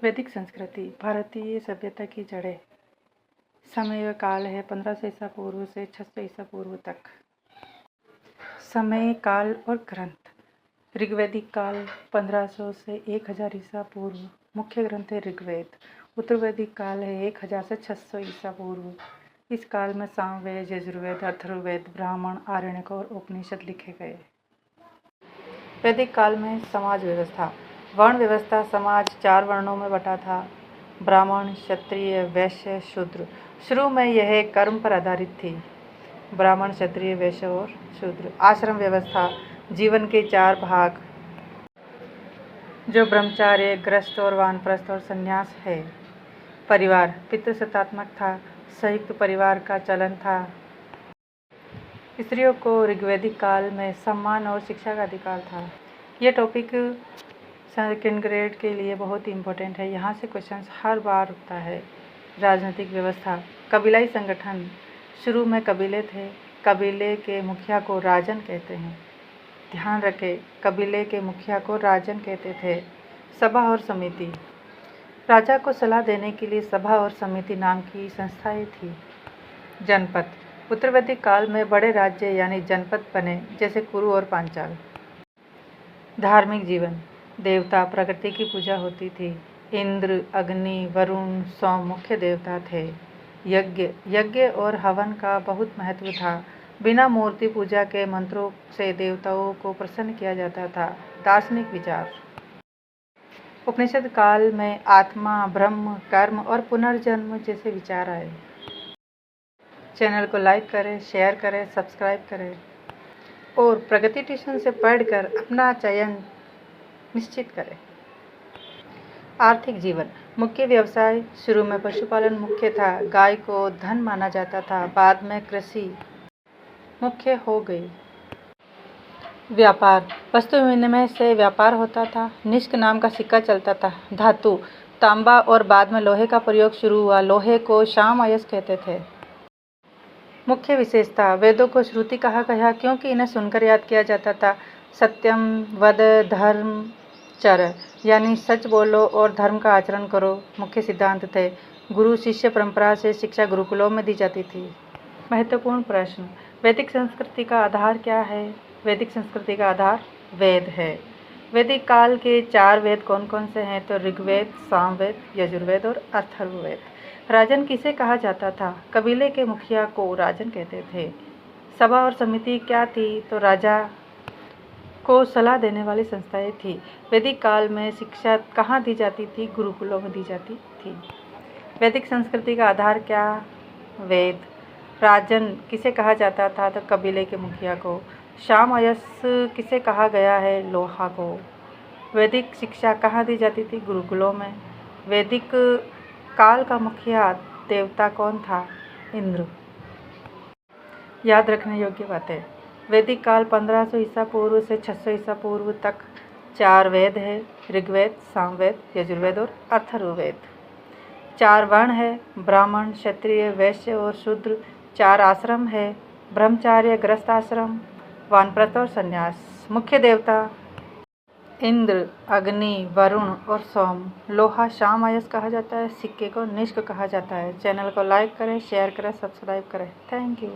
वैदिक संस्कृति भारतीय सभ्यता की जड़ें। समय काल है 1500 ईसा पूर्व से 600 ईसा पूर्व तक। समय काल और ग्रंथ। ऋग्वैदिक काल 1500 से 1000 ईसा पूर्व। मुख्य ग्रंथ है ऋग्वेद। उत्तरवैदिक काल है 1000 से 600 ईसा पूर्व। इस काल में सामवेद, यजुर्वेद, अथर्ववेद, ब्राह्मण, आरण्यक और उपनिषद लिखे गए। वैदिक काल में समाज व्यवस्था। वर्ण व्यवस्था। समाज 4 वर्णों में बटा था: ब्राह्मण, क्षत्रिय, वैश्य, शूद्र। शुरू में यह कर्म पर आधारित थी: ब्राह्मण, क्षत्रिय, वैश्य और शूद्र। आश्रम व्यवस्था। जीवन के 4 भाग, जो ब्रह्मचार्य, गृहस्थ और वानप्रस्थ और संन्यास है। परिवार पितृसत्तात्मक था। संयुक्त परिवार का चलन था। स्त्रियों को ऋग्वैदिक काल में सम्मान और शिक्षा का अधिकार था। यह टॉपिक सेकेंड ग्रेड के लिए बहुत ही इम्पोर्टेंट है। यहाँ से क्वेश्चंस हर बार उठता है। राजनीतिक व्यवस्था। कबीलाई संगठन। शुरू में कबीले थे। कबीले के मुखिया को राजन कहते हैं। ध्यान रखें, कबीले के मुखिया को राजन कहते थे। सभा और समिति। राजा को सलाह देने के लिए सभा और समिति नाम की संस्थाएं थी। जनपद। उत्तरवैदिक काल में बड़े राज्य यानी जनपद बने, जैसे कुरु और पांचाल। धार्मिक जीवन। देवता, प्रकृति की पूजा होती थी। इंद्र, अग्नि, वरुण, सोम मुख्य देवता थे। यज्ञ और हवन का बहुत महत्व था। बिना मूर्ति पूजा के मंत्रों से देवताओं को प्रसन्न किया जाता था। दार्शनिक विचार। उपनिषद काल में आत्मा, ब्रह्म, कर्म और पुनर्जन्म जैसे विचार आए। चैनल को लाइक करें, शेयर करें, सब्सक्राइब करें और प्रगति ट्यूशन से पढ़कर अपना चयन निश्चित करें। आर्थिक जीवन। मुख्य व्यवसाय। शुरू में पशुपालन मुख्य था। गाय को धन माना जाता था। बाद में कृषि मुख्य हो गई। व्यापार। वस्तु विनिमय से व्यापार होता था। निष्क नाम का सिक्का चलता था। धातु। तांबा और बाद में लोहे का प्रयोग शुरू हुआ। लोहे को श्याम अयस्क कहते थे। मुख्य विशेषता। वेदों को श्रुति कहा गया क्योंकि इन्हें सुनकर याद किया जाता था। सत्यम वद धर्म चर, यानी सच बोलो और धर्म का आचरण करो, मुख्य सिद्धांत थे। गुरु शिष्य परंपरा से शिक्षा गुरुकुलों में दी जाती थी। महत्वपूर्ण प्रश्न। वैदिक संस्कृति का आधार क्या है? वैदिक संस्कृति का आधार वेद है। वैदिक काल के 4 वेद कौन कौन से हैं? तो ऋग्वेद, सामवेद, यजुर्वेद और अथर्ववेद। राजन किसे कहा जाता था? कबीले के मुखिया को राजन कहते थे। सभा और समिति क्या थी? तो राजा को सलाह देने वाली संस्थाएं थी। वैदिक काल में शिक्षा कहाँ दी जाती थी? गुरुकुलों में दी जाती थी। वैदिक संस्कृति का आधार क्या? वेद। राजन किसे कहा जाता था? तो कबीले के मुखिया को। श्याम अयस्क किसे कहा गया है? लोहा को। वैदिक शिक्षा कहाँ दी जाती थी? गुरुकुलों में। वैदिक काल का मुखिया देवता कौन था? इंद्र। याद रखने योग्य बातें। वैदिक काल 1500 ईसा पूर्व से 600 ईसा पूर्व तक 4 वेद है: ऋग्वेद, सामवेद, यजुर्वेद और अथर्ववेद। 4 वर्ण है: ब्राह्मण, क्षत्रिय, वैश्य और शूद्र। 4 आश्रम है: ब्रह्मचार्य, गृहस्थ आश्रम, वानप्रस्थ और संन्यास। मुख्य देवता इंद्र, अग्नि, वरुण और सोम। लोहा श्याम अयस्क कहा जाता है। सिक्के को निष्क कहा जाता है। चैनल को लाइक करें, शेयर करें, सब्सक्राइब करें। Thank you.